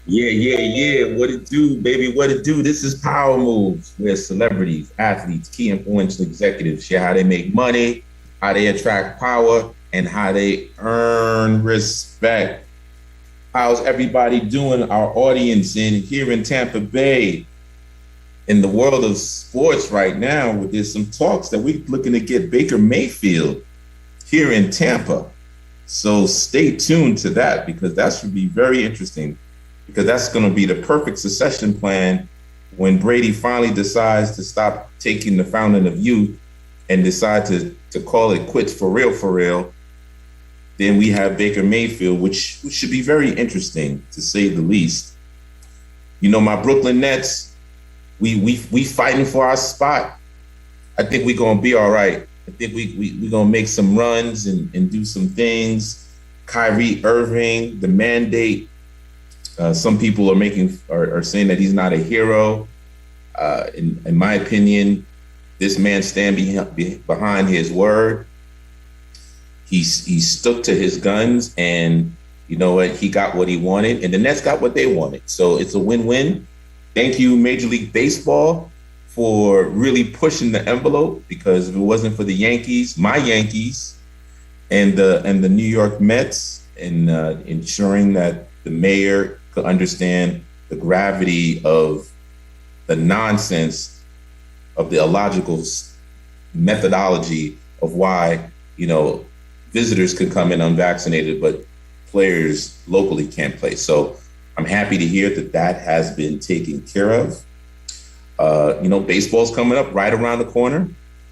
Yeah. What it do, baby? What it do? This is Power Moves, where celebrities, athletes, key influential executives share how they make money, how they attract power, and how they earn respect. How's everybody doing? Our audience in here in Tampa Bay, in the world of sports right now, there's some talks that we're looking to get Baker Mayfield here in Tampa. So stay tuned to that because that should be very interesting because that's going to be the perfect succession plan when Brady finally decides to stop taking the fountain of youth and decide to call it quits for real, for real. Then we have Baker Mayfield, which should be very interesting to say the least. You know, my Brooklyn Nets, we fighting for our spot. I think we're gonna be all right. I think we gonna make some runs and do some things. Kyrie Irving, the mandate. Some people are saying that he's not a hero. In my opinion, this man stand behind his word. He stuck to his guns, and you know what? He got what he wanted, and the Nets got what they wanted. So it's a win-win. Thank you, Major League Baseball, for really pushing the envelope. Because if it wasn't for the Yankees, my Yankees, and the New York Mets, and ensuring that the mayor could understand the gravity of the nonsense of the illogical methodology of why visitors could come in unvaccinated, but players locally can't play. So I'm happy to hear that has been taken care of. Baseball's coming up right around the corner.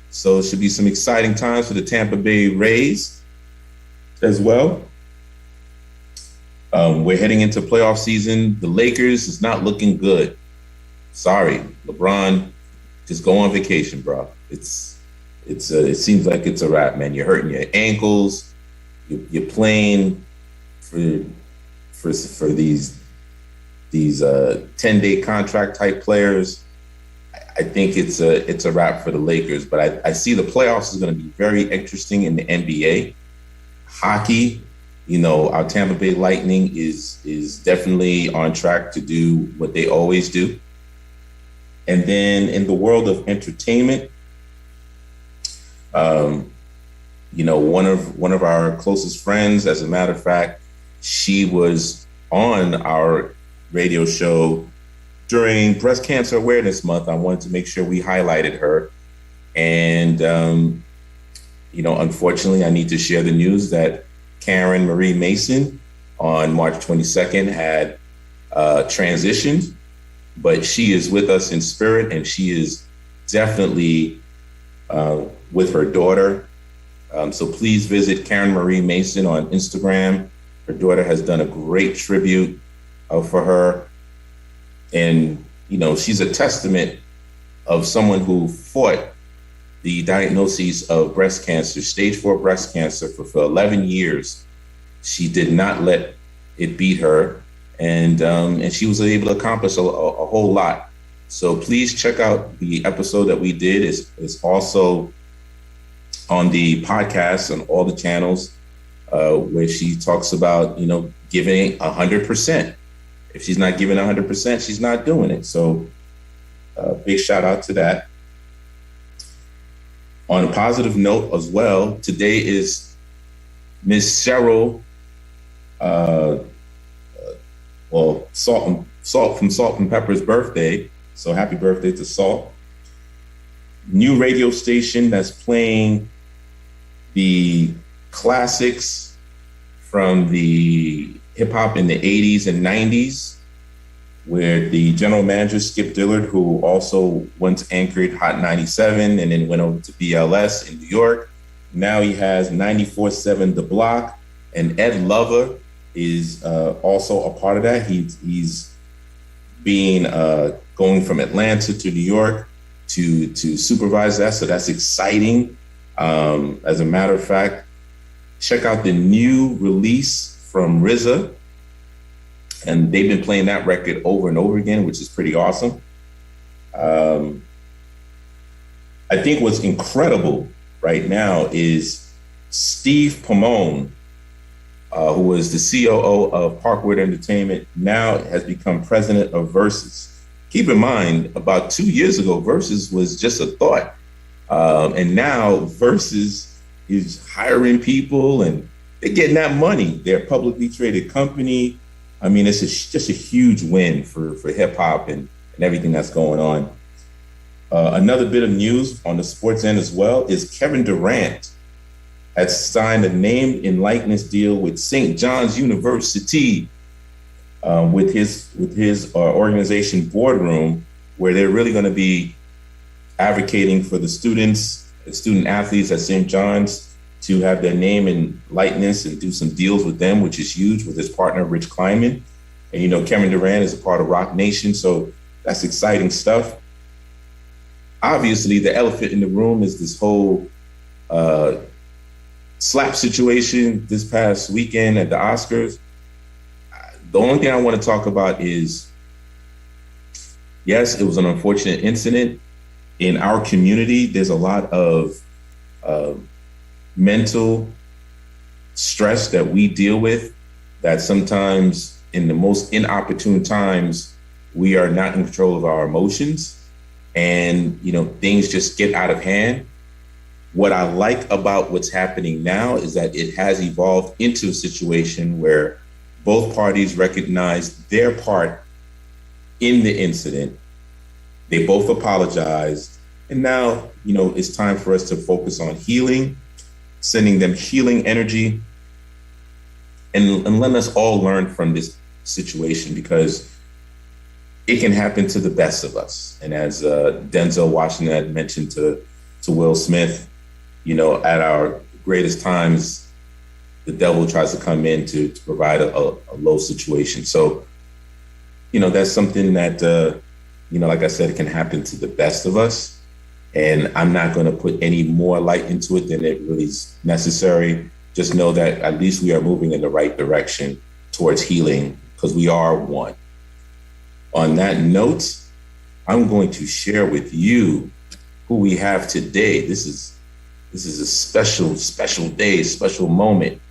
So it should be some exciting times for the Tampa Bay Rays as well. We're heading into playoff season. The Lakers is not looking good. Sorry, LeBron, just go on vacation, bro. It seems like it's a wrap, man. You're hurting your ankles. You're playing for these 10-day contract type players. I think it's a wrap for the Lakers. But I see the playoffs is going to be very interesting in the NBA. Hockey, our Tampa Bay Lightning is definitely on track to do what they always do. And then in the world of entertainment, one of our closest friends, as a matter of fact, she was on our radio show during Breast Cancer Awareness Month. I wanted to make sure we highlighted her. And, unfortunately, I need to share the news that Karen Marie Mason on March 22nd had transitioned, but she is with us in spirit, and she is definitely with her daughter. So please visit Karen Marie Mason on Instagram. Her daughter has done a great tribute for her. And, she's a testament of someone who fought the diagnosis of breast cancer, stage 4 breast cancer for 11 years. She did not let it beat her. And she was able to accomplish a whole lot. So please check out the episode that we did. It's also on the podcast on all the channels where she talks about, giving 100%. If she's not giving 100%, she's not doing it. So big shout out to that. On a positive note as well, today is Miss Cheryl, Salt from Salt and Pepper's birthday. So happy birthday to Salt. New radio station that's playing the classics from the hip hop in the 80s and 90s, where the general manager, Skip Dillard, who also once anchored Hot 97 and then went over to BLS in New York. Now he has 94.7 The Block, and Ed Lover is also a part of that. He's being going from Atlanta to New York to supervise that. So that's exciting. As a matter of fact, check out the new release from RZA. And they've been playing that record over and over again, which is pretty awesome. I think what's incredible right now is Steve Pomone, who was the COO of Parkwood Entertainment, now has become president of Versus. Keep in mind, about 2 years ago, Versus was just a thought. And now Versus is hiring people and they're getting that money. They're a publicly traded company. I mean, it's just a huge win for hip hop and everything that's going on. Another bit of news on the sports end as well is Kevin Durant has signed a name and likeness deal with St. John's University with his organization Boardroom, where they're really going to be advocating for the students, the student athletes at St. John's to have their name and likeness and do some deals with them, which is huge, with his partner, Rich Kleiman. And, you know, Kevin Durant is a part of Rock Nation, so that's exciting stuff. Obviously, the elephant in the room is this whole slap situation this past weekend at the Oscars. The only thing I want to talk about is, yes, it was an unfortunate incident. In our community, there's a lot of mental stress that we deal with, that sometimes in the most inopportune times, we are not in control of our emotions and, you know, things just get out of hand. What I like about what's happening now is that it has evolved into a situation where both parties recognize their part in the incident. They both apologized. And now, you know, it's time for us to focus on healing, sending them healing energy, and letting us all learn from this situation, because it can happen to the best of us. And as Denzel Washington had mentioned to Will Smith, you know, at our greatest times, the devil tries to come in to provide a low situation. So, you know, that's something that, you know, like I said, it can happen to the best of us. And I'm not going to put any more light into it than it really is necessary. Just know that at least we are moving in the right direction towards healing, because we are one. On that note, I'm going to share with you who we have today. This is a special day, special moment.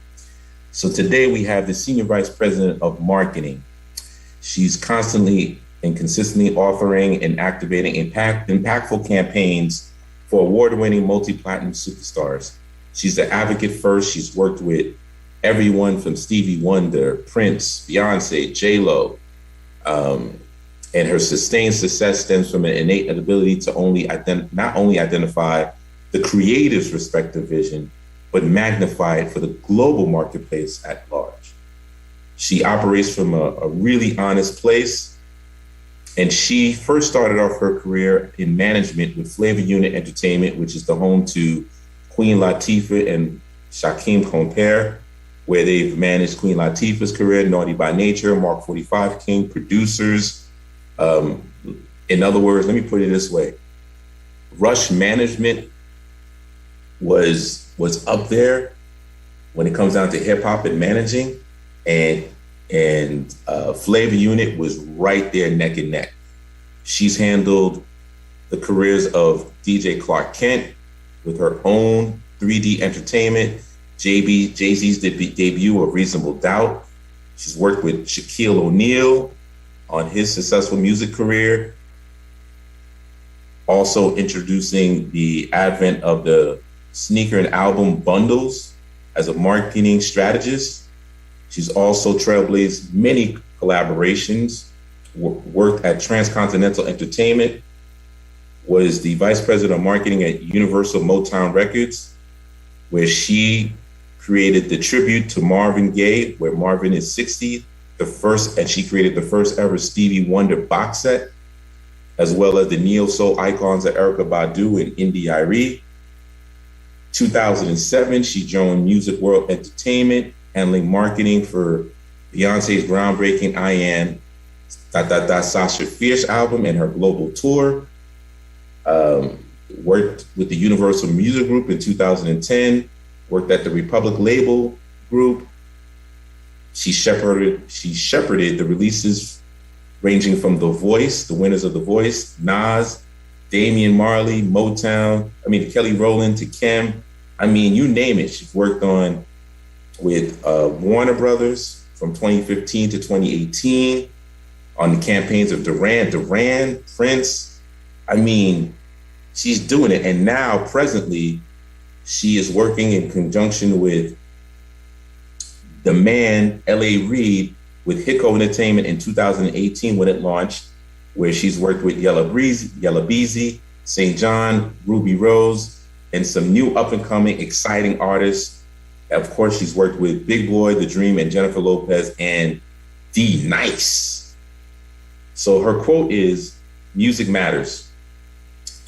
So today we have the Senior Vice President of Marketing. She's constantly and consistently authoring and activating impactful campaigns for award-winning multi-platinum superstars. She's the advocate first. She's worked with everyone from Stevie Wonder, Prince, Beyonce, J-Lo. And her sustained success stems from an innate ability to not only identify the creative's respective vision, but magnify it for the global marketplace at large. She operates from a really honest place. And she first started off her career in management with Flavor Unit Entertainment, which is the home to Queen Latifah and Shaquem Compere, where they've managed Queen Latifah's career, Naughty by Nature, Mark 45 King, producers. In other words, let me put it this way. Rush Management was up there when it comes down to hip hop and managing, and Flavor Unit was right there neck and neck. She's handled the careers of DJ Clark Kent with her own 3D Entertainment, Jay-Z's debut of Reasonable Doubt. She's worked with Shaquille O'Neal on his successful music career. Also introducing the advent of the sneaker and album bundles as a marketing strategist. She's also trailblazed many collaborations, worked at Transcontinental Entertainment, was the vice president of marketing at Universal Motown Records, where she created the tribute to Marvin Gaye, where Marvin is 60, and she created the first ever Stevie Wonder box set, as well as the neo-soul icons of Erykah Badu and India.Arie. 2007, she joined Music World Entertainment, handling marketing for Beyonce's groundbreaking I Am Sasha Fierce album and her global tour. Worked with the Universal Music Group in 2010, worked at the Republic Label Group. She shepherded the releases ranging from The Voice, the winners of The Voice, Nas, Damian Marley, Motown, Kelly Rowland to Kim. You name it. She's worked on with Warner Brothers from 2015 to 2018 on the campaigns of Duran, Prince. I mean, she's doing it. And now, presently, she is working in conjunction with the man, L.A. Reid, with Hicko Entertainment in 2018 when it launched, where she's worked with Yella Beezy, St. John, Ruby Rose, and some new up-and-coming, exciting artists. Of course, she's worked with Big Boy, The Dream, and Jennifer Lopez, and D Nice. So her quote is, "Music matters,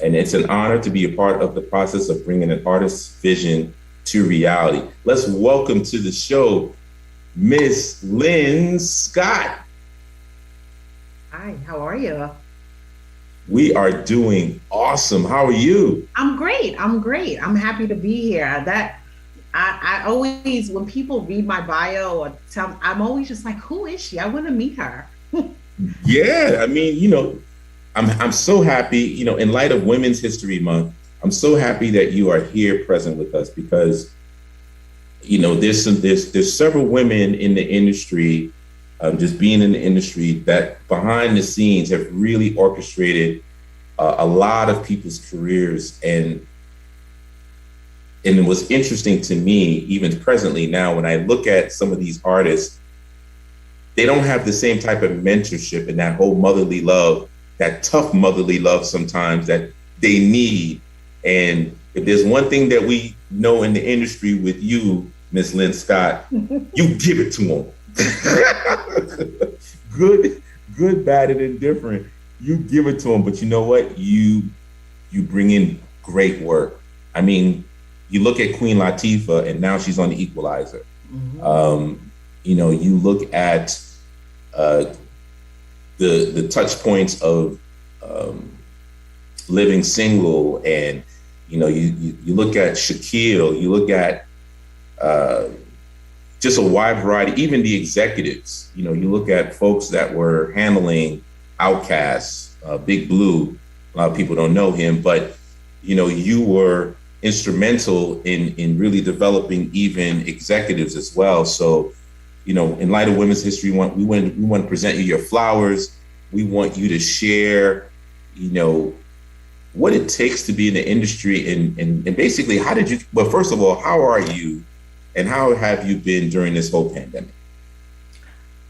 and it's an honor to be a part of the process of bringing an artist's vision to reality." Let's welcome to the show Miss Lynn Scott. Hi, how are you? We are doing awesome. How are you? I'm great. I'm happy to be here. I always, when people read my bio or tell, I'm always just like, who is she? I want to meet her. Yeah, I mean, I'm so happy, in light of Women's History Month, I'm so happy that you are here present with us because, there's several women in the industry, just being in the industry, that behind the scenes have really orchestrated a lot of people's careers. And it was interesting to me, even presently now, when I look at some of these artists, they don't have the same type of mentorship and that whole motherly love, that tough motherly love sometimes that they need. And if there's one thing that we know in the industry with you, Miss Lynn Scott, you give it to them. Good, bad, and indifferent. You give it to them, but you know what? You bring in great work. I mean, you look at Queen Latifah, and now she's on The Equalizer. Mm-hmm. You look at the touch points of Living Single, and you look at Shaquille, you look at just a wide variety, even the executives. You look at folks that were handling Outkast, Big Blue. A lot of people don't know him, but you were instrumental in really developing even executives as well. So, in light of Women's History Month, we want to present you your flowers. We want you to share, what it takes to be in the industry, and basically, well, first of all, how are you, and how have you been during this whole pandemic?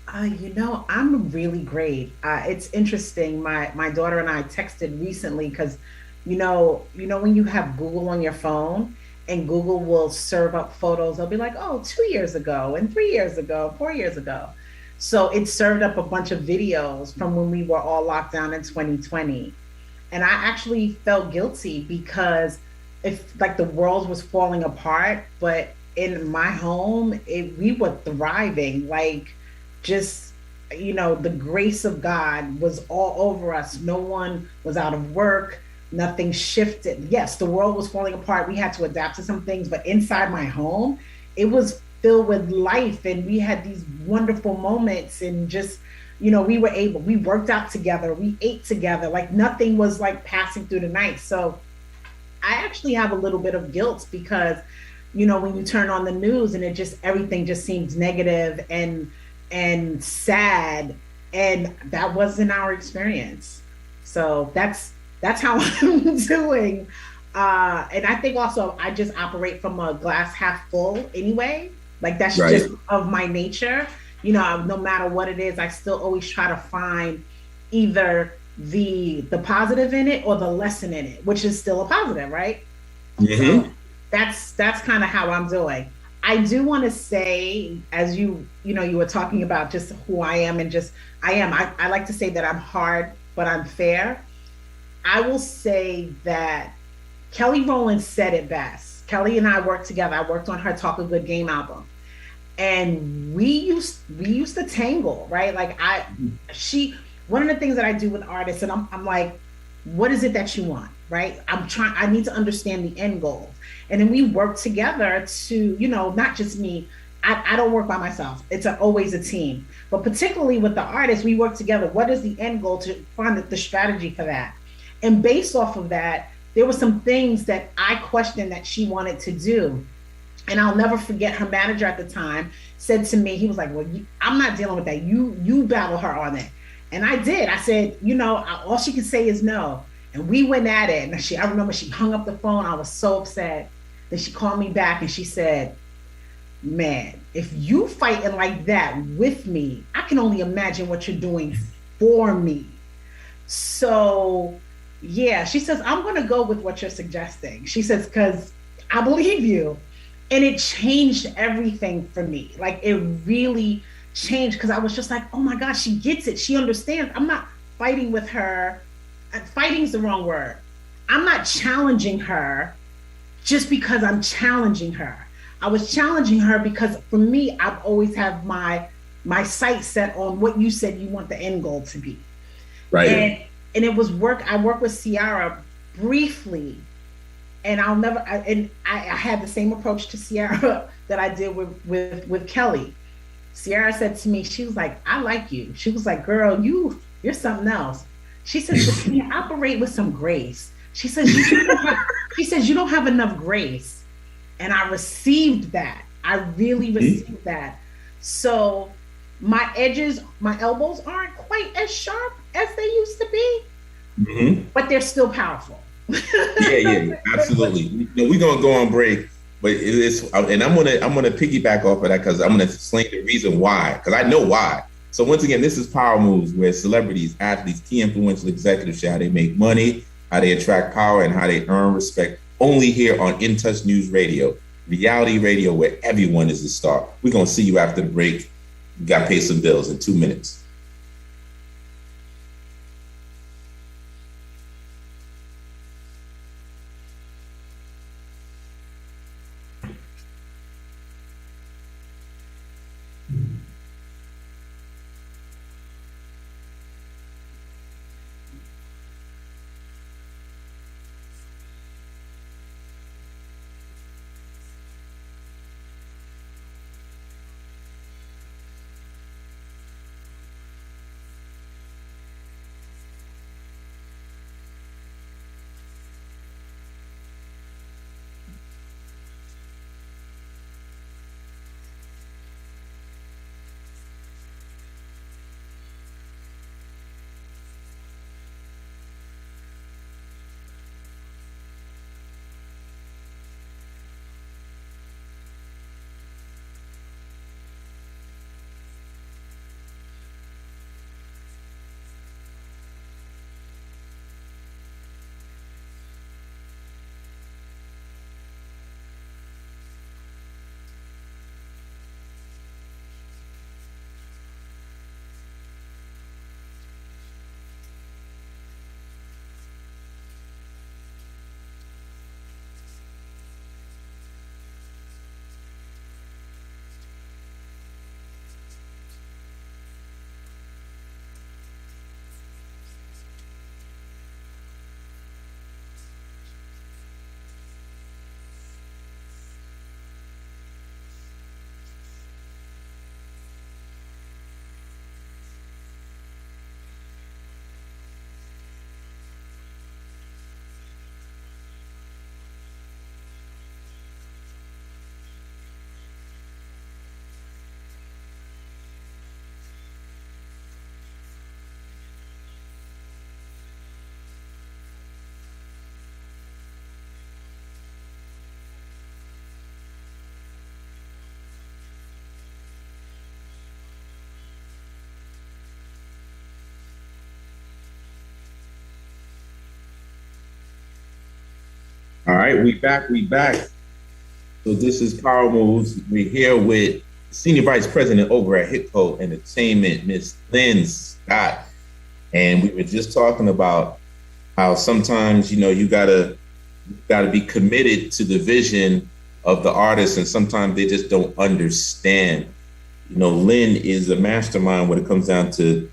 I'm really great. It's interesting. My daughter and I texted recently because, when you have Google on your phone and Google will serve up photos, they'll be like, oh, 2 years ago and 3 years ago, 4 years ago. So it served up a bunch of videos from when we were all locked down in 2020. And I actually felt guilty because if like the world was falling apart, but in my home, we were thriving, like just, the grace of God was all over us. No one was out of work. Nothing shifted. Yes, the world was falling apart. We had to adapt to some things, but inside my home, it was filled with life, and we had these wonderful moments, and just, we worked out together, we ate together, like nothing was like passing through the night. So I actually have a little bit of guilt because, when you turn on the news and everything just seems negative and sad, and that wasn't our experience. So that's how I'm doing. And I think also I just operate from a glass half full anyway. Like that's right. Just of my nature. No matter what it is, I still always try to find either the positive in it or the lesson in it, which is still a positive, right? Mm-hmm. So that's kind of how I'm doing. I do want to say, as you were talking about just who I am, and just I like to say that I'm hard, but I'm fair. I will say that Kelly Rowland said it best. Kelly and I worked together. I worked on her Talk a Good Game album. And we used to tangle, right? Like one of the things that I do with artists, and I'm like, what is it that you want, right? I need to understand the end goal. And then we work together to, not just me. I don't work by myself. It's always a team. But particularly with the artists, we work together. What is the end goal to find the strategy for that? And based off of that, there were some things that I questioned that she wanted to do. And I'll never forget her manager at the time said to me, he was like, well, I'm not dealing with that. You battle her on it. And I did. I said, all she can say is no. And we went at it. And I remember she hung up the phone. I was so upset. Then she called me back and she said, man, if you fighting like that with me, I can only imagine what you're doing for me. So yeah, she says, I'm going to go with what you're suggesting. She says, because I believe you. And it changed everything for me. Like it really changed because I was just like, oh my God, she gets it. She understands. I'm not fighting with her. Fighting's the wrong word. I'm not challenging her just because I'm challenging her. I was challenging her because for me, I've always have my sight set on what you said you want the end goal to be. Right. And it was work. I worked with Ciara briefly, and I had the same approach to Ciara that I did with Kelly. Ciara said to me, she was like, I like you. She was like, girl, you're something else. She says, but can you operate with some grace? She says, you don't have enough grace. And I received that. I really received that. So my edges, my elbows aren't quite as sharp as they used to be, but they're still powerful. Yeah, absolutely. We're gonna go on break, but and I'm gonna piggyback off of that because I'm gonna explain the reason why, because I know why. So once again, this is Power Moves, where celebrities, athletes, key influential executives share how they make money, how they attract power, and how they earn respect. Only here on In Touch News Radio, reality radio where everyone is a star. We're gonna see you after the break. We got to pay some bills in 2 minutes. All right, we back. So this is Power Moves. We're here with Senior Vice President over at Hippo Entertainment, Miss Lynn Scott. And we were just talking about how sometimes, you gotta be committed to the vision of the artist, and sometimes they just don't understand. Lynn is a mastermind when it comes down to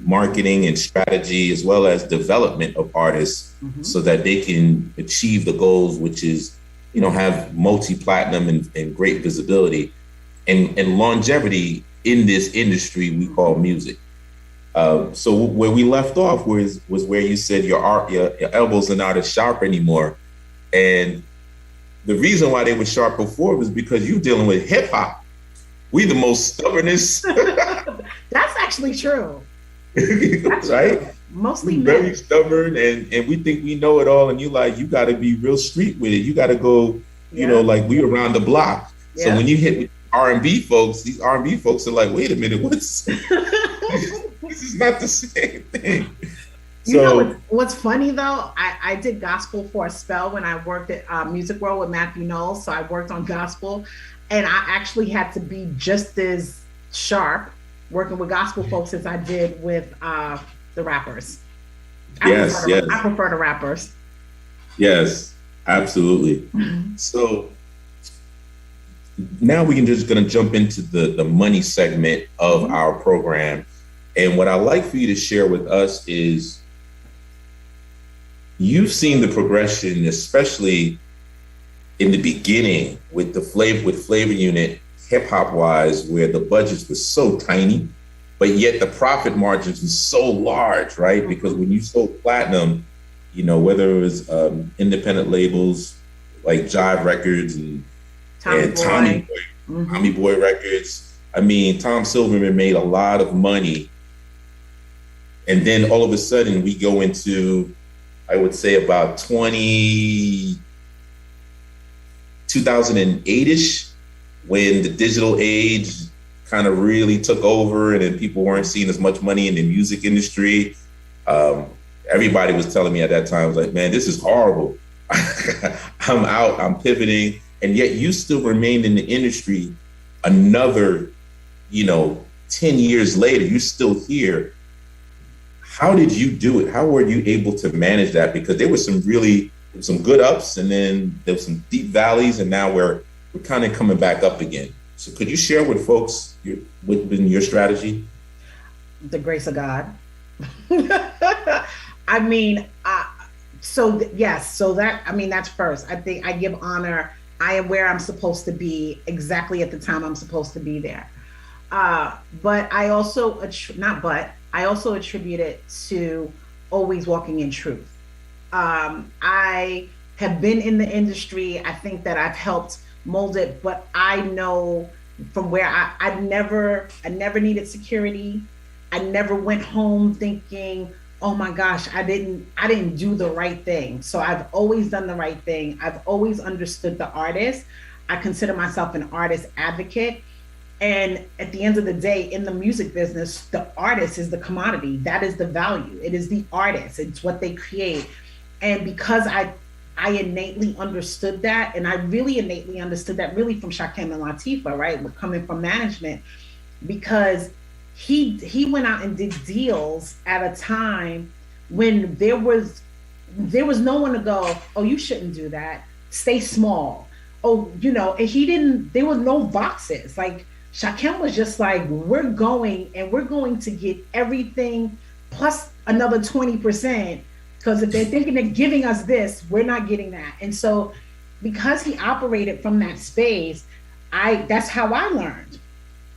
marketing and strategy, as well as development of artists, so that they can achieve the goals, which is, have multi-platinum and great visibility and longevity in this industry we call music. So where we left off was where you said your elbows are not as sharp anymore. And the reason why they were sharp before was because you dealing with hip hop. We the most stubbornest. That's actually true. That's right? true. Mostly We men. very stubborn and we think we know it all. And you got to be real street with it. You got to go, Yeah. like we around the block. So Yeah. when you hit R&B folks, these R&B folks are like, wait a minute, this is not the same thing. You know what's funny though? I did gospel for a spell when I worked at Music World with Matthew Knowles. So I worked on gospel, and I actually had to be just as sharp working with gospel folks as I did with the rappers. I prefer the rappers. Yes, absolutely. So now we can just gonna jump into the money segment of our program. And what I'd like for you to share with us is you've seen the progression, especially in the beginning with Flavor Unit, hip hop wise, where the budgets were so tiny, but yet the profit margins were so large, right? Because when you sold platinum, whether it was independent labels like Jive Records and Tommy Boy Records. I mean, Tom Silverman made a lot of money. And then all of a sudden we go into, I would say about 2008-ish, when the digital age kind of really took over and then people weren't seeing as much money in the music industry. Everybody was telling me at that time, I was like, man, this is horrible. I'm out, I'm pivoting. And yet you still remained in the industry another, 10 years later, you're still here. How did you do it? How were you able to manage that? Because there was some good ups and then there was some deep valleys, and now we're kind of coming back up again. So could you share with folks what's been your strategy? The grace of God. I mean, that's first. I think I give honor. I am where I'm supposed to be exactly at the time I'm supposed to be there. But I also, I also attribute it to always walking in truth. I have been in the industry. I think that I've helped mold it, but I know from where I never needed security. I never went home thinking, oh my gosh, I didn't do the right thing. So I've always done the right thing. I've always understood the artist. I consider myself an artist advocate. And at the end of the day, in the music business, the artist is the commodity. That is the value. It is the artist. It's what they create. And because I innately understood that, and I really innately understood that really from Shakim and Latifah, right? We're coming from management, because he went out and did deals at a time when there was no one to go, oh, you shouldn't do that. Stay small. Oh, and there were no boxes. Like Shakim was just like, we're going to get everything plus another 20%. Because if they're thinking of giving us this, we're not getting that. And so because he operated from that space, that's how I learned.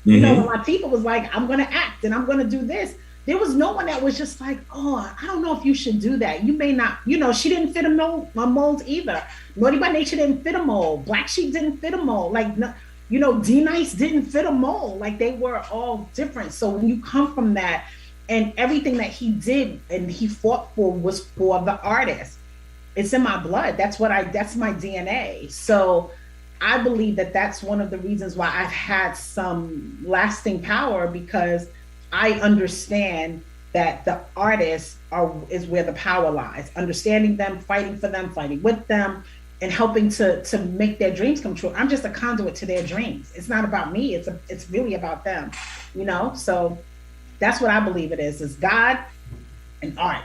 When Latifah was like, I'm going to act and I'm going to do this, there was no one that was just like, oh, I don't know if you should do that. You may not, she didn't fit a mold either. Naughty by Nature didn't fit a mold. Black Sheep didn't fit a mold. Like, D-Nice didn't fit a mold. Like, they were all different. So when you come from that, and everything that he did and he fought for was for the artist. It's in my blood. That's my DNA. So I believe that that's one of the reasons why I've had some lasting power, because I understand that the artists is where the power lies. Understanding them, fighting for them, fighting with them, and helping to make their dreams come true. I'm just a conduit to their dreams. It's not about me. It's really about them. So that's what I believe it is God and art.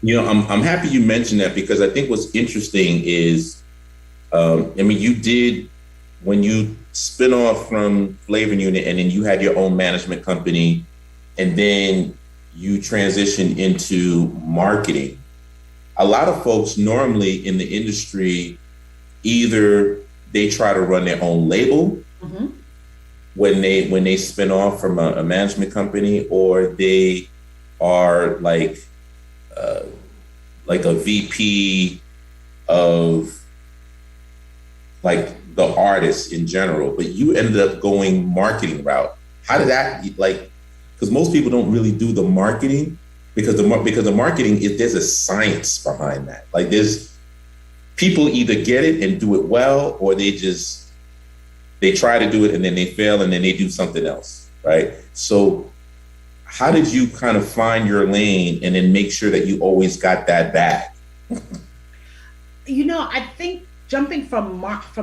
I'm happy you mentioned that, because I think what's interesting is, you did, when you spin off from Flavor Unit and then you had your own management company and then you transitioned into marketing. A lot of folks normally in the industry, either they try to run their own label, when they spin off from a management company, or they are like a VP of like the artists in general, but you ended up going marketing route. How did that like? Because most people don't really do the marketing because the marketing is there's a science behind that. Like there's people either get it and do it well, or they try to do it and then they fail and then they do something else, right? So how did you kind of find your lane and then make sure that you always got that bag? I think jumping from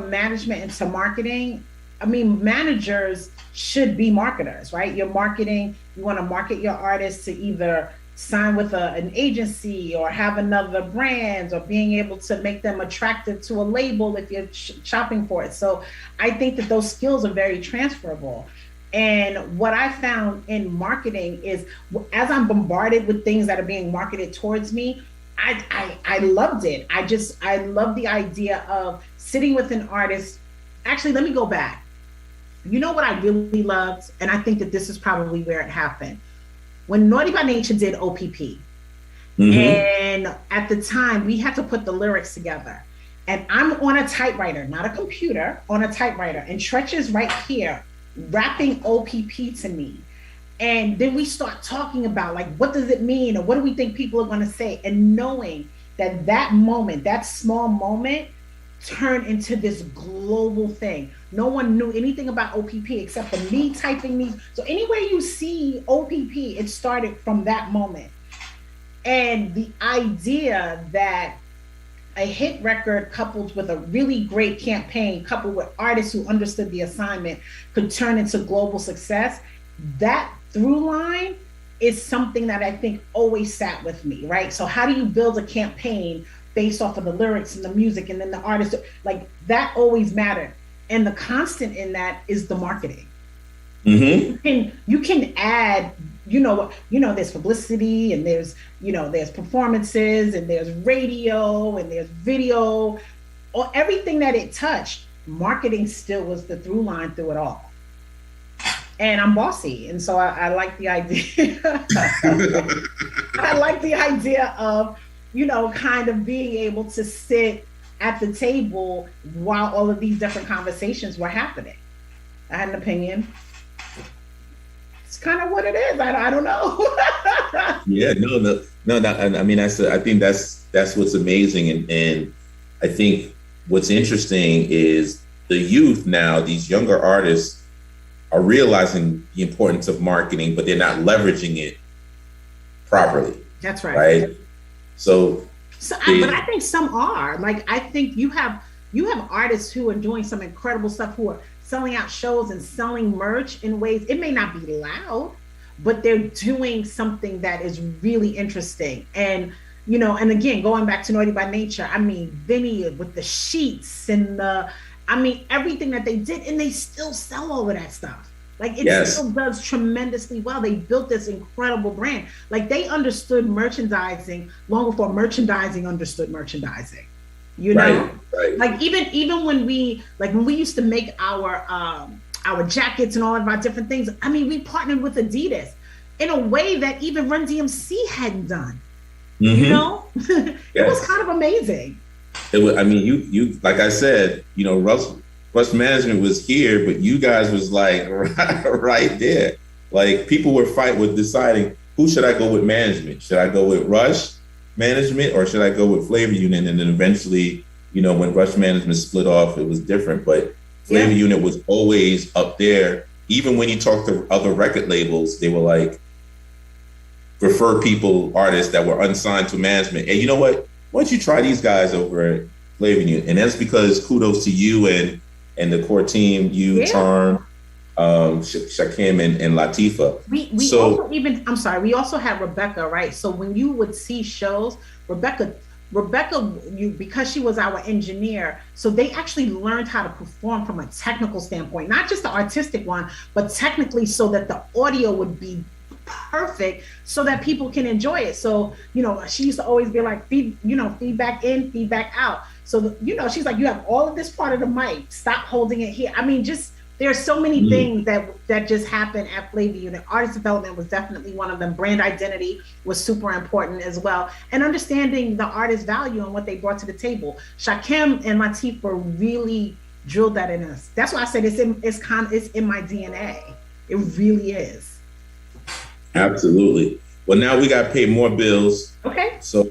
management into marketing, I mean, managers should be marketers, right? You're marketing, you want to market your artists to either sign with an agency or have another brand, or being able to make them attractive to a label if you're shopping for it. So I think that those skills are very transferable. And what I found in marketing is, as I'm bombarded with things that are being marketed towards me, I loved it. I love the idea of sitting with an artist. Actually, let me go back. You know what I really loved? And I think that this is probably where it happened. When Naughty by Nature did OPP, and at the time we had to put the lyrics together. And I'm on a typewriter, not a computer, on a typewriter. And Tretch is right here rapping OPP to me. And then we start talking about, like, what does it mean? Or what do we think people are going to say? And knowing that that moment, that small moment, turned into this global thing. No one knew anything about OPP except for me typing these. So anywhere you see OPP, it started from that moment. And the idea that a hit record coupled with a really great campaign, coupled with artists who understood the assignment, could turn into global success, that through line is something that I think always sat with me, right? So how do you build a campaign based off of the lyrics and the music and then the artist? Like, that always mattered. And the constant in that is the marketing. You can add, there's publicity, and there's performances, and there's radio, and there's video, or everything that it touched. Marketing still was the through line through it all. And I'm bossy, and so I like the idea. I like the idea of, kind of being able to sit at the table while all of these different conversations were happening. I had an opinion. It's kind of what it is. I don't know. Yeah, no. I mean, I think that's what's amazing, and I think what's interesting is the youth now. These younger artists are realizing the importance of marketing, but they're not leveraging it properly. That's right. Right. So but I think some are. Like, I think you have artists who are doing some incredible stuff, who are selling out shows and selling merch in ways, it may not be loud, but they're doing something that is really interesting. And, and again, going back to Naughty by Nature, I mean, Vinny with the sheets and everything that they did, and they still sell all of that stuff. Like, it still does tremendously well. They built this incredible brand. Like, they understood merchandising long before merchandising understood merchandising. Right. Like, even when we used to make our jackets and all of our different things, I mean, we partnered with Adidas in a way that even Run DMC hadn't done. It was kind of amazing. It was, I mean, you like I said, Rush Management was here, but you guys was like right there. Like, people were deciding, who should I go with management? Should I go with Rush Management, or should I go with Flavor Unit? And then eventually, when Rush Management split off, it was different. But Flavor Unit was always up there. Even when you talk to other record labels, they were like, refer artists that were unsigned to management. And you know what? Why don't you try these guys over at Flavor Unit? And that's because kudos to you and the core team, Charm, Shakim and Latifah. We also had Rebecca, right? So when you would see shows, Rebecca, because she was our engineer, so they actually learned how to perform from a technical standpoint, not just the artistic one, but technically, so that the audio would be perfect so that people can enjoy it. So, she used to always be like, feedback in, feedback out. So, she's like, you have all of this part of the mic, stop holding it here. I mean, just, there are so many things that just happen at Flavor Unit. Artist development was definitely one of them. Brand identity was super important as well. And understanding the artist value and what they brought to the table. Shakim and Latifah really drilled that in us. That's why I said it's in my DNA. It really is. Absolutely. Well, now we got to pay more bills. Okay. So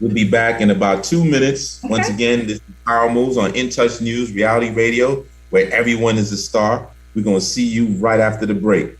we'll be back in about 2 minutes. Okay. Once again, this is Power Moves on In Touch News Reality Radio, where everyone is a star. We're going to see you right after the break.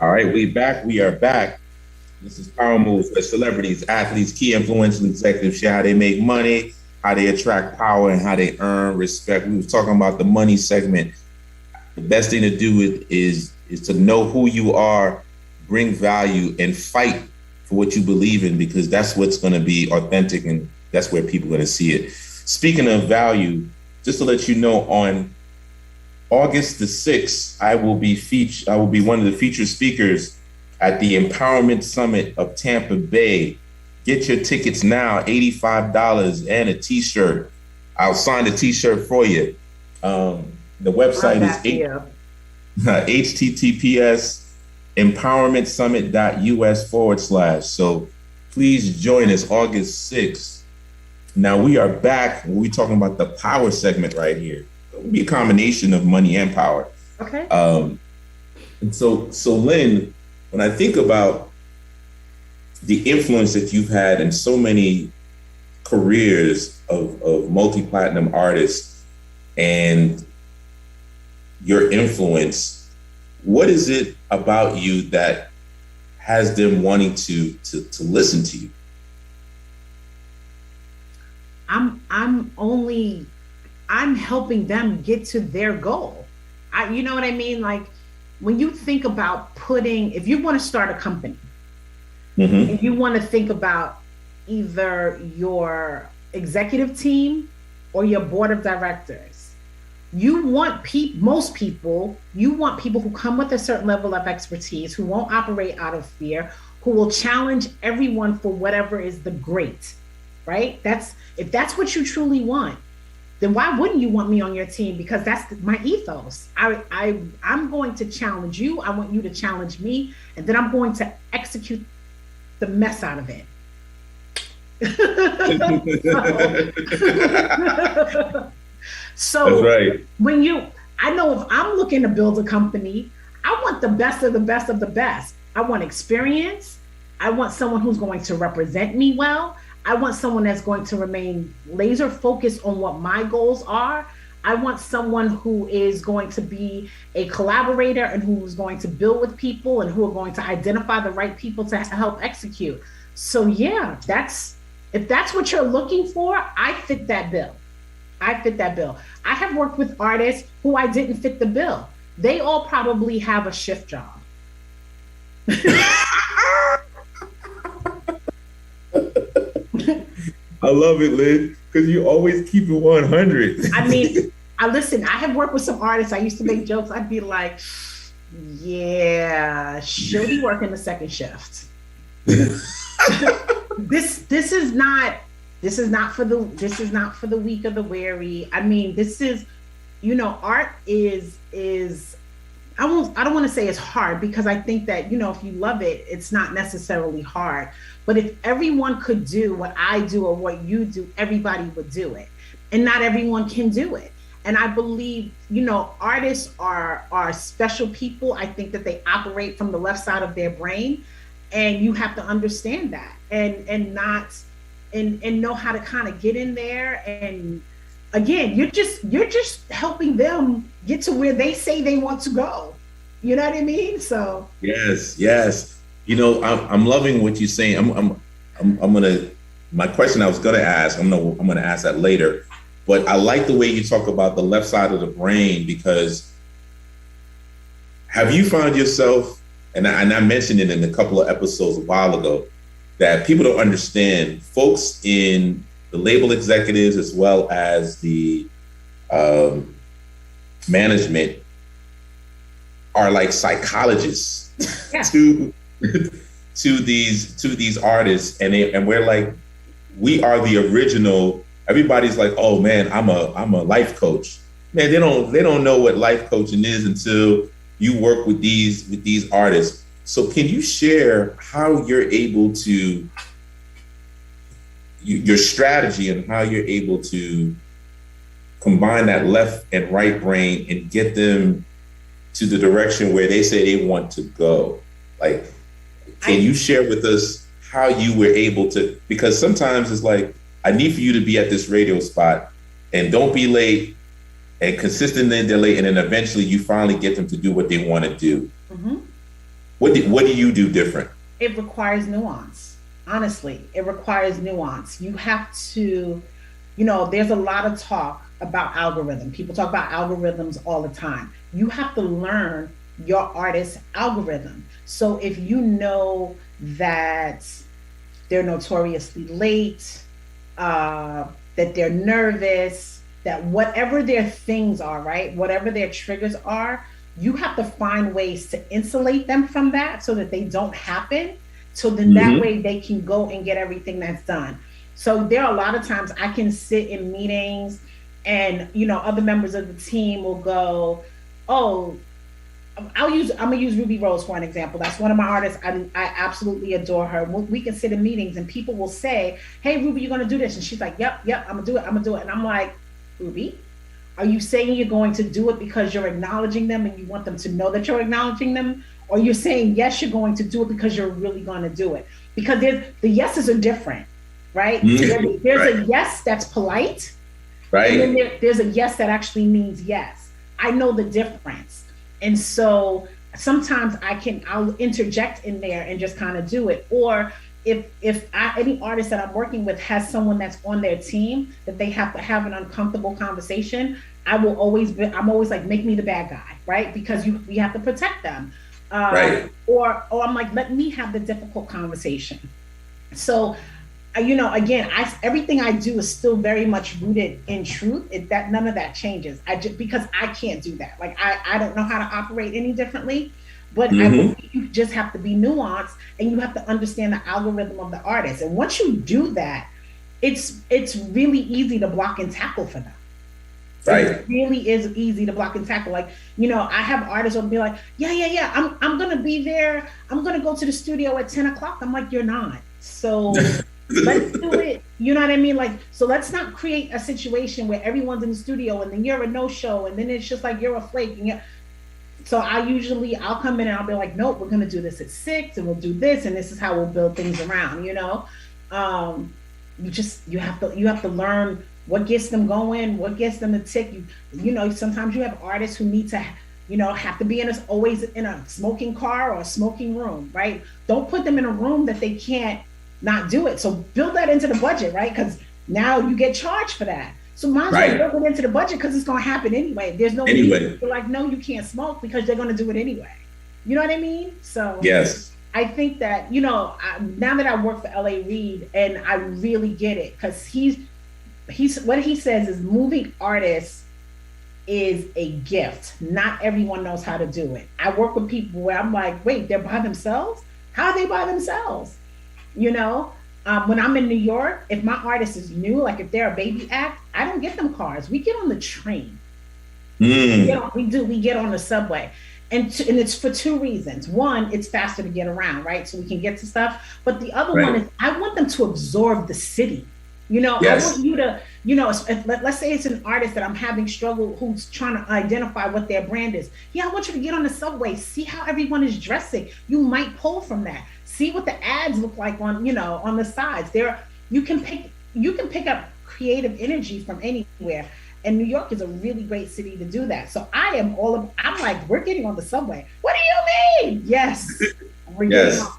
All right, we back. We are back. This is Power Moves, where celebrities, athletes, key influential executives share how they make money, how they attract power, and how they earn respect. We were talking about the money segment. The best thing to do is to know who you are, bring value, and fight for what you believe in, because that's what's going to be authentic, and that's where people are going to see it. Speaking of value, just to let you know, on August the 6th, I will be one of the featured speakers at the Empowerment Summit of Tampa Bay. Get your tickets now, $85 and a t-shirt. I'll sign the t-shirt for you. The website is https empowermentsummit.us/. So please join us August 6th. Now we are back. We're talking about the power segment right here. It'll be a combination of money and power. Okay. And so Lynn, when I think about the influence that you've had in so many careers of multi-platinum artists and your influence, what is it about you that has them wanting to listen to you? I'm helping them get to their goal. You know what I mean? Like, when you think about if you want to start a company, mm-hmm. and you want to think about either your executive team or your board of directors, you want most people who come with a certain level of expertise, who won't operate out of fear, who will challenge everyone for whatever is the great, right? If that's what you truly want, then why wouldn't you want me on your team? Because that's my ethos. I'm going to challenge you. I want you to challenge me, and then I'm going to execute the mess out of it. So that's right. I know if I'm looking to build a company, I want the best of the best of the best. I want experience. I want someone who's going to represent me well. I want someone that's going to remain laser focused on what my goals are. I want someone who is going to be a collaborator and who's going to build with people and who are going to identify the right people to help execute. So yeah, that's if that's what you're looking for, I fit that bill. I fit that bill. I have worked with artists who I didn't fit the bill. They all probably have a shift job. I love it, Lynn, because you always keep it 100. I mean, I listen, I have worked with some artists. I used to make jokes. I'd be like, yeah, she'll be working the second shift. This is not this is not for the weak or the weary. I mean, this is, art is I don't want to say it's hard because I think that, if you love it, it's not necessarily hard. But if everyone could do what I do or what you do, everybody would do it. And not everyone can do it. And I believe, artists are special people. I think that they operate from the left side of their brain. And you have to understand that and not and know how to kind of get in there. And again, you're just helping them get to where they say they want to go. You know what I mean? So Yes, yes. I'm loving what you're saying. I'm gonna. My question I was gonna ask. I'm gonna ask that later. But I like the way you talk about the left side of the brain because have you found yourself, and I mentioned it in a couple of episodes a while ago, that people don't understand, folks in the label executives as well as the management are like psychologists yeah. to these artists, and we're like, we are the original. Everybody's like, oh man, I'm a life coach. Man, they don't know what life coaching is until you work with these artists. So can you share how you're able to your strategy and how you're able to combine that left and right brain and get them to the direction where they say they want to go? Like, can you share with us how you were able to, because sometimes it's like, I need for you to be at this radio spot and don't be late and consistently they're late. And then eventually you finally get them to do what they want to do. Mm-hmm. What do you do different? It requires nuance. Honestly, it requires nuance. You have to, there's a lot of talk about algorithm. People talk about algorithms all the time. You have to learn your artist's algorithm. So if you know that they're notoriously late, that they're nervous, that whatever their things are, right? Whatever their triggers are, you have to find ways to insulate them from that so that they don't happen. So then that way they can go and get everything that's done. So there are a lot of times I can sit in meetings and, other members of the team will go, oh, I'm gonna use Ruby Rose for an example. That's one of my artists. I absolutely adore her. We can sit in meetings and people will say, hey, Ruby, you're gonna do this. And she's like, yep, I'm gonna do it. And I'm like, Ruby, are you saying you're going to do it because you're acknowledging them and you want them to know that you're acknowledging them? Or you're saying, yes, you're going to do it because you're really going to do it? Because the yeses are different, right? There's right. A yes that's polite. Right. And then there's a yes that actually means yes. I know the difference. And so sometimes I'll interject in there and just kind of do it. Or if any artist that I'm working with has someone that's on their team that they have to have an uncomfortable conversation, I'm always like, make me the bad guy, right? Because we have to protect them. Right. Or I'm like, let me have the difficult conversation. So, again, everything I do is still very much rooted in truth. That none of that changes. Because I can't do that. Like I don't know how to operate any differently. But I believe you just have to be nuanced and you have to understand the algorithm of the artist. And once you do that, it's really easy to block and tackle for them. Right. It really is easy to block and tackle. Like, I have artists who'll be like, yeah, I'm going to be there. I'm going to go to the studio at 10 o'clock. I'm like, you're not. So let's do it. You know what I mean? Like, so let's not create a situation where everyone's in the studio and then you're a no-show and then it's just like you're a flake. And so I'll come in and I'll be like, nope, we're going to do this at 6 and we'll do this. And this is how we'll build things around, you have to learn what gets them going, what gets them to tick. Sometimes you have artists who need to, have to be always in a smoking car or a smoking room, right? Don't put them in a room that they can't not do it. So build that into the budget, right? Because now you get charged for that. So might as well Right. build it into the budget because it's going to happen anyway. There's no reason Anyway, to like, no, you can't smoke because they're going to do it anyway. You know what I mean? So yes. I think that, now that I work for LA Reid and I really get it because he's what he says is moving artists is a gift. Not everyone knows how to do it. I work with people where I'm like, wait, they're by themselves? How are they by themselves? You know, when I'm in New York, if my artist is new, like if they're a baby act, I don't get them cars. We get on the train. Mm. We get on the subway. And it's for two reasons. One, it's faster to get around, right? So we can get to stuff. But the other one Right. is I want them to absorb the city. I want Yes. you to, let's say it's an artist that I'm having struggle who's trying to identify what their brand is. Yeah, I want you to get on the subway, see how everyone is dressing. You might pull from that. See what the ads look like on the sides. You can pick up creative energy from anywhere. And New York is a really great city to do that. So I'm like, we're getting on the subway. What do you mean? Yes. We're getting Yes. on.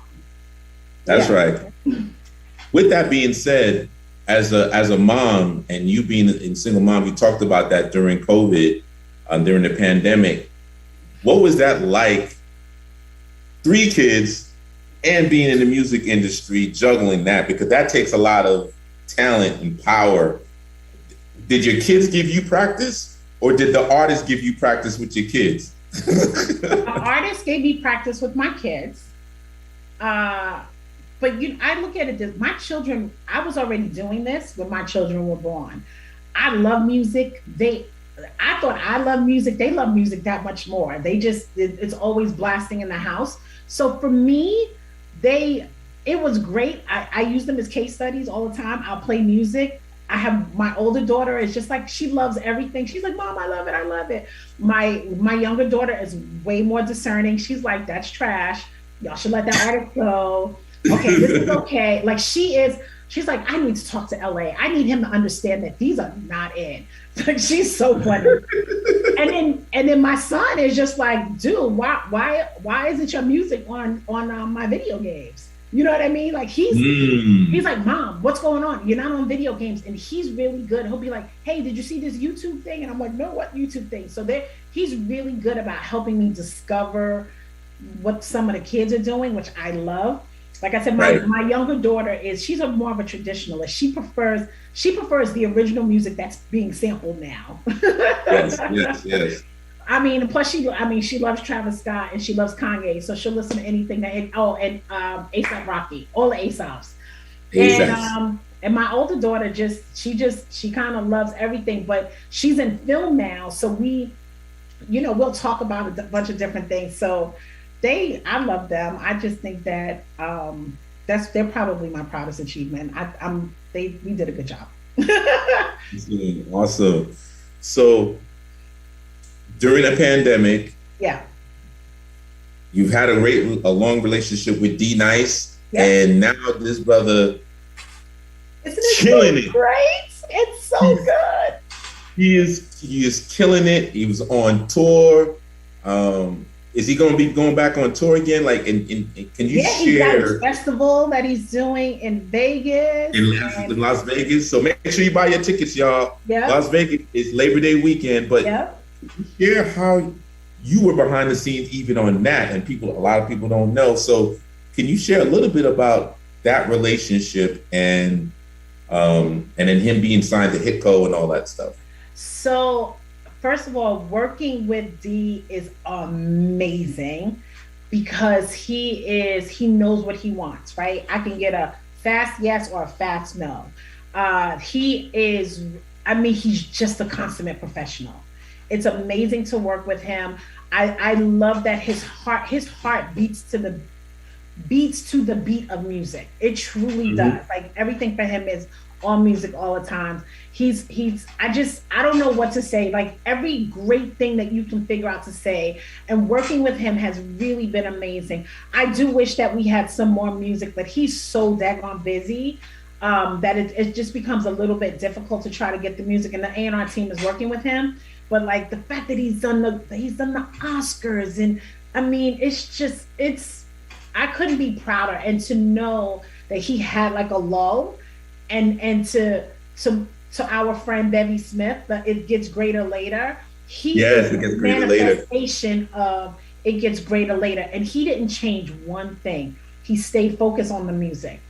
That's Yeah. right. With that being said, as a mom and you being a single mom, you talked about that during COVID, during the pandemic. What was that like? 3 kids and being in the music industry, juggling that, because that takes a lot of talent and power. Did your kids give you practice, or did the artist give you practice with your kids? An artist gave me practice with my kids. But I look at it this: my children. I was already doing this when my children were born. I love music. I thought I love music. They love music that much more. It's always blasting in the house. So for me, it was great. I use them as case studies all the time. I'll play music. I have my older daughter is just like, she loves everything. She's like, Mom, I love it. I love it. My younger daughter is way more discerning. She's like, that's trash. Y'all should let that artist go. Okay, this is okay. Like she's like, I need to talk to LA. I need him to understand that these are not in. Like she's so funny. and then my son is just like, dude, why isn't your music on my video games? You know what I mean? Like he's like, Mom, what's going on? You're not on video games. And he's really good. He'll be like, hey, did you see this YouTube thing? And I'm like, no, what YouTube thing? So he's really good about helping me discover what some of the kids are doing, which I love. Like I said, my younger daughter she's more of a traditionalist. She prefers the original music that's being sampled now. Yes. Plus she loves Travis Scott and she loves Kanye, so she'll listen to anything and A$AP Rocky, all the A$APs. And my older daughter she kind of loves everything, but she's in film now, so we'll talk about a bunch of different things. So I love them. I just think that they're probably my proudest achievement. We did a good job. Awesome. So during the pandemic, yeah, you've had a long relationship with D Nice, yeah. And now this brother isn't it killing so it. Great? It's so good. He is killing it. He was on tour. Is he going to be going back on tour again? Like, can you share? He's got his festival that he's doing in Vegas. In Las Vegas. So make sure you buy your tickets, y'all. Yeah. Las Vegas is Labor Day weekend, but share how you were behind the scenes even on that, and a lot of people don't know. So can you share a little bit about that relationship and then him being signed to Hitco and all that stuff? So first of all, working with D is amazing because he knows what he wants, right? I can get a fast yes or a fast no. He's just a consummate professional. It's amazing to work with him. I love that his heart beats to the beat of music. It truly does. Like everything for him is all music all the time. I don't know what to say. Like every great thing that you can figure out to say, and working with him has really been amazing. I do wish that we had some more music, but he's so daggone busy that it just becomes a little bit difficult to try to get the music, and the A&R team is working with him. But like the fact that he's done the Oscars, and I mean, I couldn't be prouder. And to know that he had like a lull, and to our friend Bevy Smith, but it gets greater later. He Yes, is it the gets greater later. manifestation of it gets greater later, and he didn't change one thing. He stayed focused on the music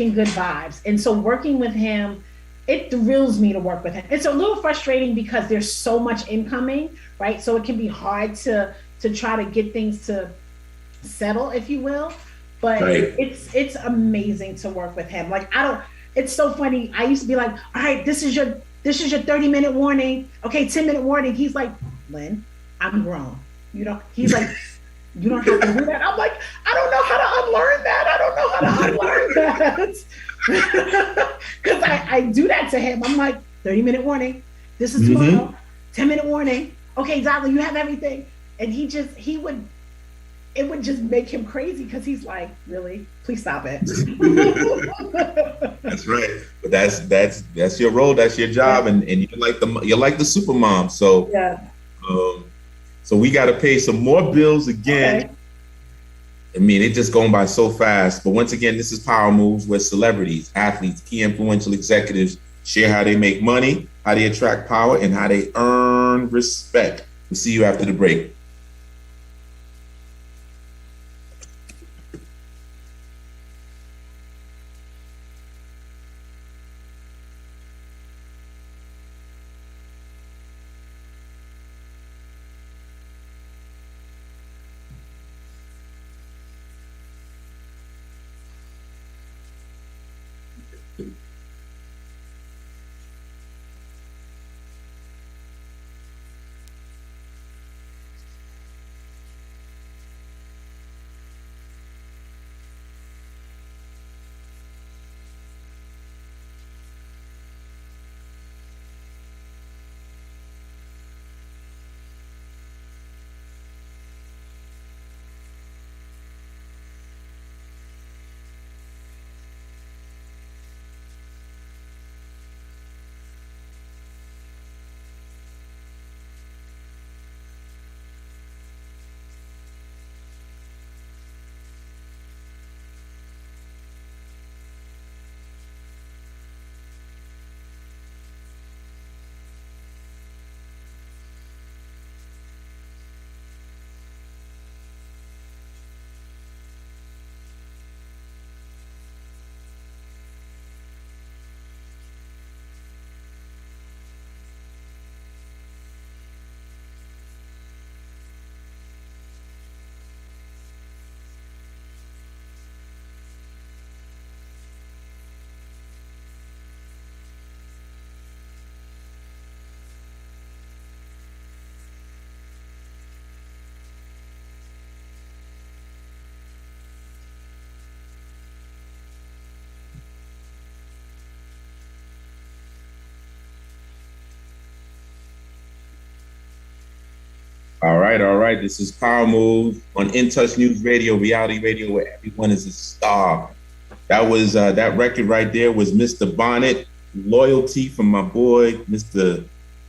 and good vibes. And so working with him, it thrills me to work with him. It's a little frustrating because there's so much incoming, right? So it can be hard to try to get things to settle, if you will. But Right. it's amazing to work with him. Like I don't. It's so funny. I used to be like, all right, this is your 30-minute warning. Okay, 10-minute warning. He's like, Lynn, I'm grown. You know. He's like, you don't have to do that. I'm like, I don't know how to unlearn that. I don't know how to unlearn that. Because I do that to him. I'm like, 30-minute warning. This is Hmm. tomorrow. 10-minute warning. Okay, exactly. You have everything. And he would, it would just make him crazy because he's like, really? Please stop it. That's right. But that's your role. That's your Yeah, job, and you're like the super mom. So yeah. um, so we got to pay some more bills again. Okay. I mean, it's just going by so fast. But once again, this is Power Moves, where celebrities, athletes, key influential executives share how they make money, how they attract power, and how they earn respect. We'll see you after the break. All right, all right. This is Power Move on In Touch News Radio, reality radio, where everyone is a star. That was that record right there was Mr. Bonnet, Loyalty from my boy, Mr.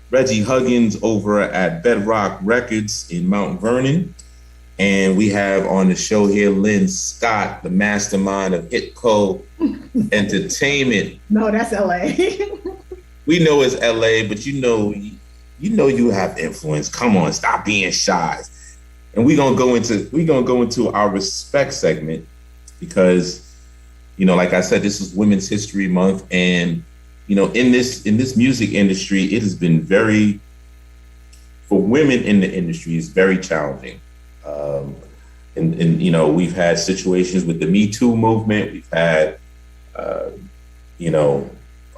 Reggie Huggins over at Bedrock Records in Mount Vernon. And we have on the show here Lynn Scott, the mastermind of Hitco Entertainment. No, that's LA. We know it's LA, but you know you have influence. Come on, stop being shy. And we're gonna go into our respect segment because like I said, this is Women's History Month, and in this music industry, it has been very for women in the industry is very challenging. Um, and we've had situations with the Me Too movement. We've had uh, you know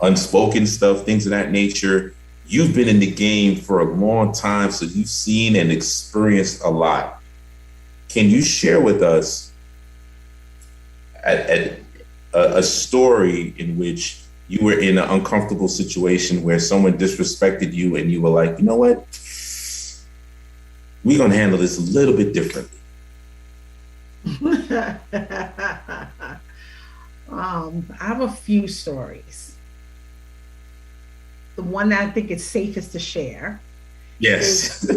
unspoken stuff, things of that nature. You've been in the game for a long time, so you've seen and experienced a lot. Can you share with us at a story in which you were in an uncomfortable situation where someone disrespected you and you were like, you know what? We're going to handle this a little bit differently. I have a few stories. The one that I think is safest to share is Yes.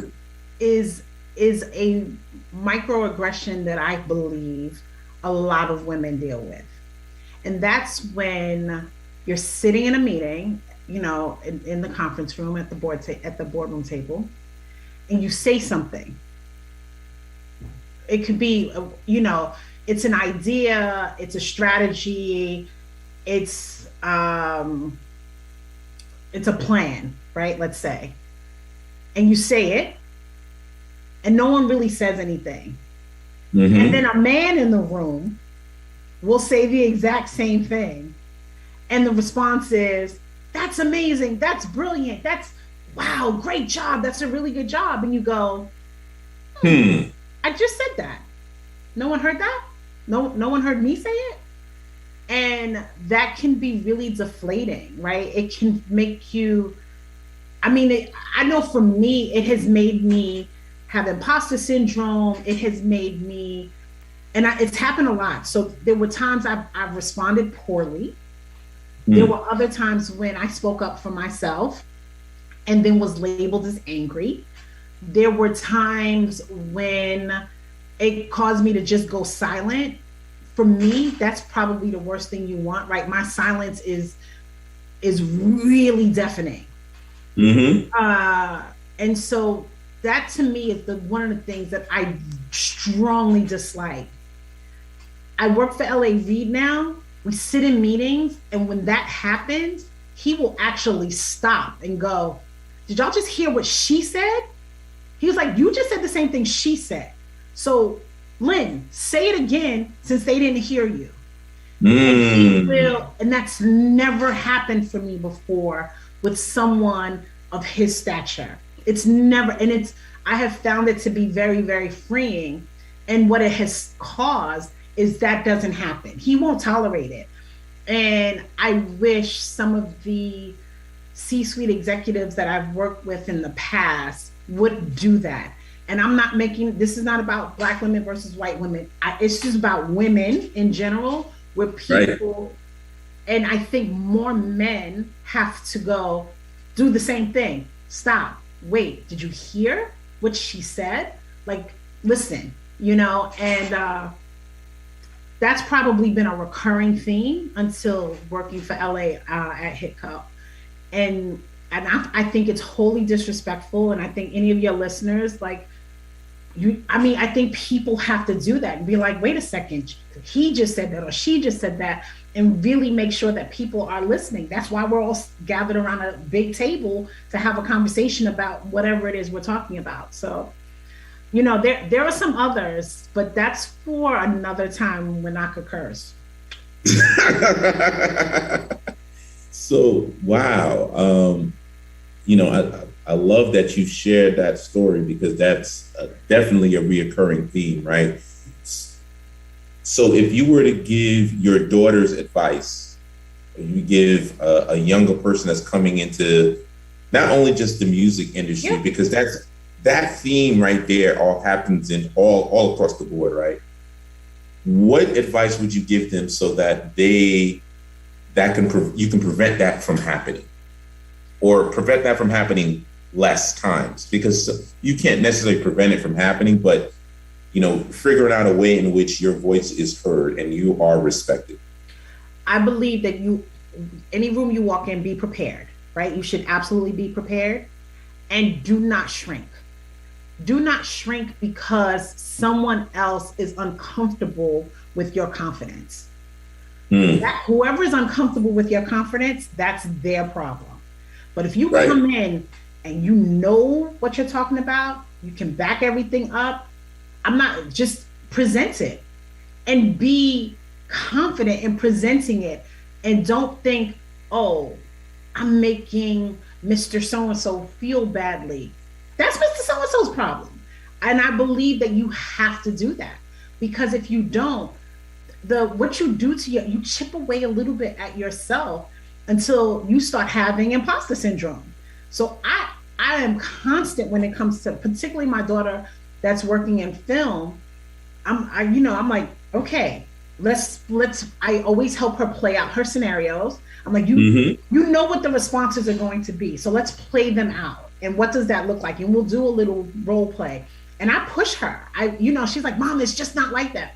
is is a microaggression that I believe a lot of women deal with. And that's when you're sitting in a meeting, in the conference room at the at the boardroom table, and you say something. It could be, it's an idea, it's a strategy, it's um, it's a plan, right? Let's say, and you say it, and no one really says anything, and then Mm-hmm. a man in the room will say the exact same thing, and the response is, "That's amazing, that's brilliant, that's wow, great job, that's a really good job," and you go, Hmm. "I just said that. No one heard that. No one heard me say it." And that can be really deflating, right? It can make you, I know for me, it has made me have imposter syndrome. It has made me, it's happened a lot. So there were times I've responded poorly. There Hmm. were other times when I spoke up for myself and then was labeled as angry. There were times when it caused me to just go silent. For me, that's probably the worst thing you want, right? My silence is really deafening. Mm-hmm. Uh, and so that to me is the one of the things that I strongly dislike. I work for LA Reid now. We sit in meetings, and when that happens, he will actually stop and go, "Did y'all just hear what she said?" He was like, "You just said the same thing she said. So, Lynn, say it again since they didn't hear you." And he Mm. will, and that's never happened for me before with someone of his stature. It's never, and I have found it to be very, very freeing. And what it has caused is that doesn't happen. He won't tolerate it. And I wish some of the C-suite executives that I've worked with in the past would do that. And I'm not making, this is not about black women versus white women. It's just about women in general, where Right. people, and I think more men have to go do the same thing. Stop. Wait, did you hear what she said? Like, listen, and that's probably been a recurring theme until working for LA at Hitco. And I think it's wholly disrespectful. And I think any of your listeners, like, I think people have to do that and be like, wait a second, he just said that or she just said that, and really make sure that people are listening. That's why we're all gathered around a big table to have a conversation about whatever it is we're talking about. So, there are some others, but that's for another time when I could curse. So wow. I love that you shared that story because that's definitely a reoccurring theme, right? So if you were to give your daughter's advice, you give a younger person that's coming into not only just the music industry, Yeah, because that theme right there all happens in all across the board, right? What advice would you give them so that you can prevent that from happening, or prevent that from happening less times? Because you can't necessarily prevent it from happening, but figuring out a way in which your voice is heard and you are respected. I believe that any room you walk in, be prepared, right? You should absolutely be prepared, and do not shrink. Do not shrink because someone else is uncomfortable with your confidence. Mm, Whoever is uncomfortable with your confidence, that's their problem. But if you right. come in and you know what you're talking about, you can back everything up. I'm not, just present it and be confident in presenting it. And don't think, oh, I'm making Mr. So and so feel badly. That's Mr. So and so's problem. And I believe that you have to do that, because if you don't, what you do to you chip away a little bit at yourself until you start having imposter syndrome. So I am constant when it comes to particularly my daughter that's working in film. I'm like, okay, let's I always help her play out her scenarios. I'm like, Hmm. you know what the responses are going to be, so let's play them out, and what does that look like, and we'll do a little role play. And I push her. She's like, "Mom, it's just not like that."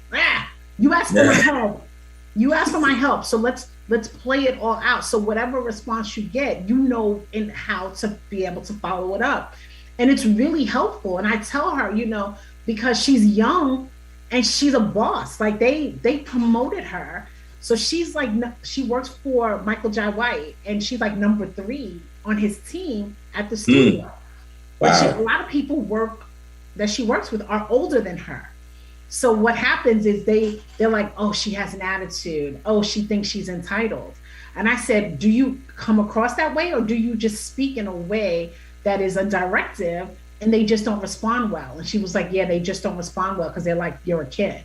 You ask for my Yeah. help. You ask for my help, so let's play it all out. So whatever response you get, you know in how to be able to follow it up. And it's really helpful. And I tell her, because she's young and she's a boss. Like they promoted her. So she's like she works for Michael J. White and she's like number 3 on his team at the studio. But a Wow. lot of people that she works with are older than her. So what happens is they're like, oh, she has an attitude. Oh, she thinks she's entitled. And I said, do you come across that way, or do you just speak in a way that is a directive and they just don't respond well? And she was like, yeah, they just don't respond well because they're like, you're a kid.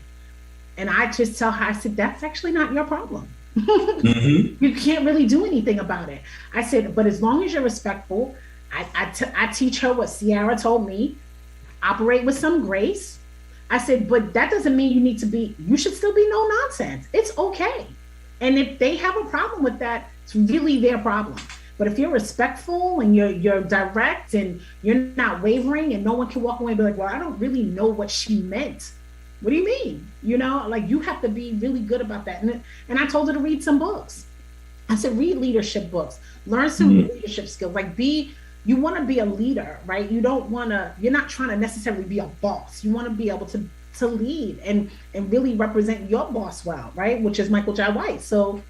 And I just tell her, I said, that's actually not your problem. Hmm. You can't really do anything about it. I said, but as long as you're respectful, I teach her what Sierra told me, operate with some grace. I said, but that doesn't mean you should still be no nonsense. It's okay. And if they have a problem with that, it's really their problem. But if you're respectful and you're direct and you're not wavering, and no one can walk away and be like, well, I don't really know what she meant. What do you mean? Like you have to be really good about that. And I told her to read some books. I said, read leadership books, learn some leadership skills, you want to be a leader, right? You're not trying to necessarily be a boss. You want to be able to lead and really represent your boss well, right? Which is Michael J. White. So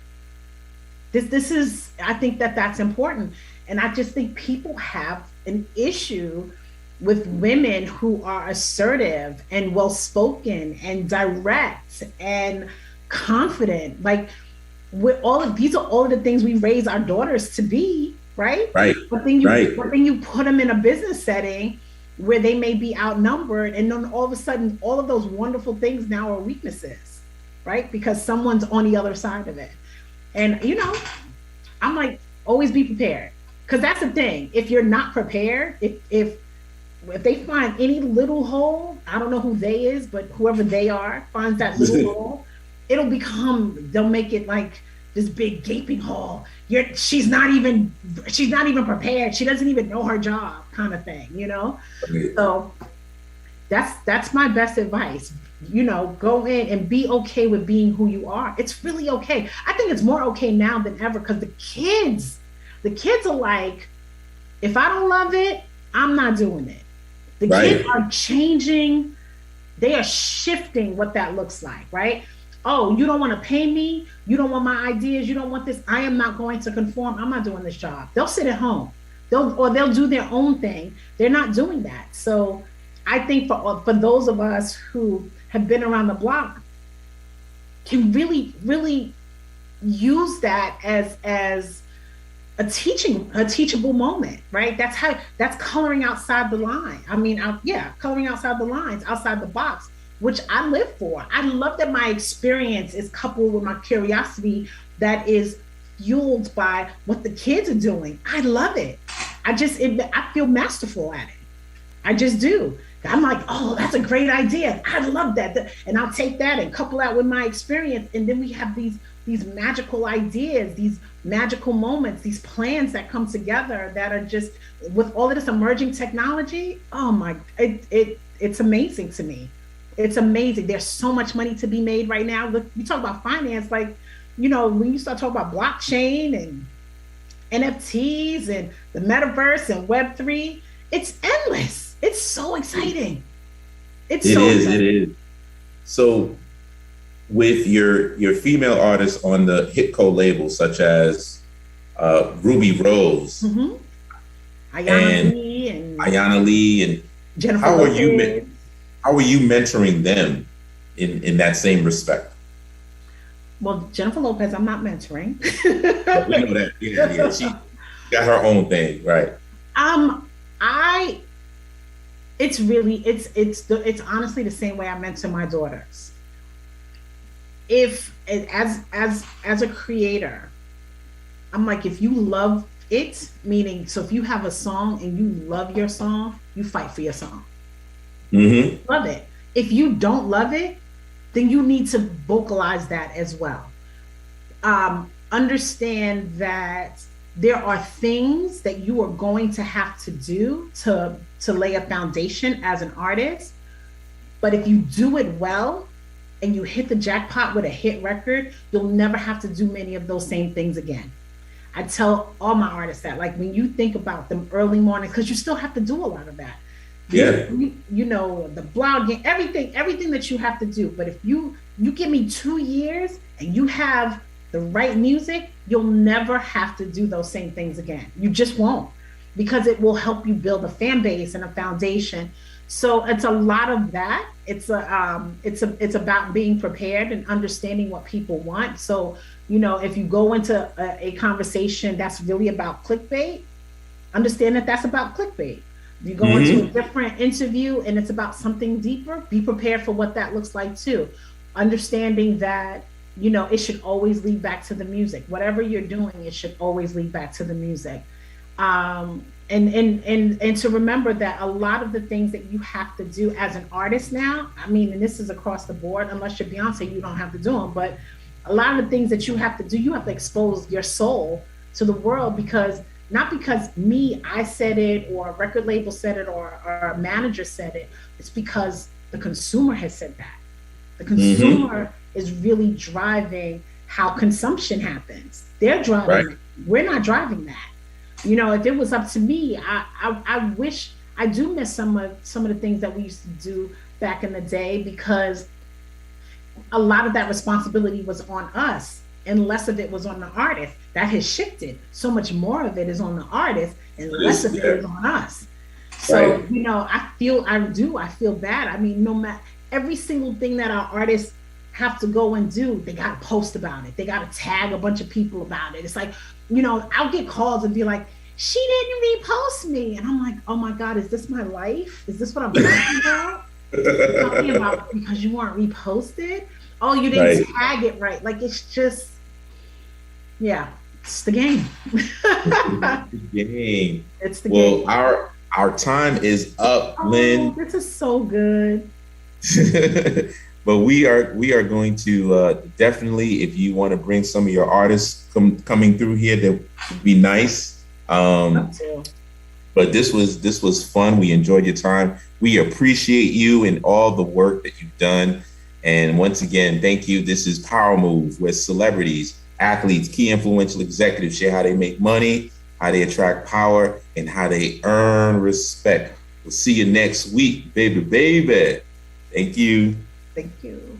this is, I think that's important. And I just think people have an issue with women who are assertive and well-spoken and direct and confident. Like these are all of the things we raise our daughters to be, right? Right. But then Right. you put them in a business setting where they may be outnumbered, and then all of a sudden, all of those wonderful things now are weaknesses, right? Because someone's on the other side of it. And I'm like, always be prepared, because that's the thing. If you're not prepared, if they find any little hole, I don't know who they is, but whoever they are finds that little hole, they'll make it like this big gaping hole. She's not even prepared. She doesn't even know her job, kind of thing, Right. So that's my best advice. Go in and be okay with being who you are. It's really okay. I think it's more okay now than ever, because the kids are like, if I don't love it, I'm not doing it. The Right. kids are changing. They are shifting what that looks like, right? Oh, you don't want to pay me. You don't want my ideas. You don't want this. I am not going to conform. I'm not doing this job. They'll sit at home. They'll do their own thing. They're not doing that. So I think for those of us who have been around the block can really, really use that as a teachable moment, right? That's coloring outside the line. I mean, coloring outside the lines, outside the box, which I live for. I love that my experience is coupled with my curiosity that is fueled by what the kids are doing. I love it. I feel masterful at it. I just do. I'm like, oh, that's a great idea. I love that. And I'll take that and couple that with my experience. And then we have these magical ideas, these magical moments, these plans that come together that are just, with all of this emerging technology, oh my, it's amazing to me. It's amazing. There's so much money to be made right now. Look, you talk about finance, like, when you start talking about blockchain and NFTs and the metaverse and Web3, it's endless. It's so exciting. It is. So with your female artists on the Hitco label, such as Ruby Rose, Ayana Lee, and Jennifer how are Lopez. how are you mentoring them in that same respect? Well, Jennifer Lopez, I'm not mentoring. We know that. Yeah. She got her own thing, right? It's honestly the same way I mentor my daughters. As a creator, I'm like, if you love it, meaning, so if you have a song and you love your song, you fight for your song. Mm-hmm. Love it. If you don't love it, then you need to vocalize that as well. Understand that there are things that you are going to have to do to lay a foundation as an artist. But if you do it well, and you hit the jackpot with a hit record, you'll never have to do many of those same things again. I tell all my artists that, like, when you think about them early mornings, because you still have to do a lot of that. Yeah. You know, the blogging, everything that you have to do. But if you give me 2 years and you have the right music, you'll never have to do those same things again. You just won't, because it will help you build a fan base and a foundation. So it's a lot of that. It's about being prepared and understanding what people want. So, you know, if you go into a conversation that's really about clickbait, understand that that's about clickbait. You go into a different interview and it's about something deeper, be prepared for what that looks like too. Understanding that, you know, it should always lead back to the music. Whatever you're doing, it should always lead back to the music. And to remember that a lot of the things that you have to do as an artist now, I mean, and this is across the board, unless you're Beyonce, you don't have to do them, but a lot of the things that you have to do, you have to expose your soul to the world, because not because me, I said it, or a record label said it, or a manager said it. It's because the consumer has said that. The consumer is really driving how consumption happens. They're driving it. We're not driving that. You know, if it was up to me, I wish, I do miss some of the things that we used to do back in the day, because a lot of that responsibility was on us and less of it was on the artist. That has shifted. So much more of it is on the artist and less of it is on us. So, you know, I feel bad. I mean, no matter, every single thing that our artists have to go and do, they got to post about it. They got to tag a bunch of people about it. It's like, you know, I'll get calls and be like, she didn't repost me. And I'm like, oh my God, is this my life? Is this what I'm talking about? Talking about because you weren't reposted? Oh, you didn't tag it right. Like, it's just, yeah, it's the game. It's the game. It's the game. Well, our time is up, Lynn. This is so good. But we are going to definitely, if you want to bring some of your artists coming through here, that would be nice. But this was fun. We enjoyed your time. We appreciate you and all the work that you've done. And once again, thank you. This is Power Move, where celebrities, athletes, key influential executives share how they make money, how they attract power, and how they earn respect. We'll see you next week, baby. Thank you. Thank you.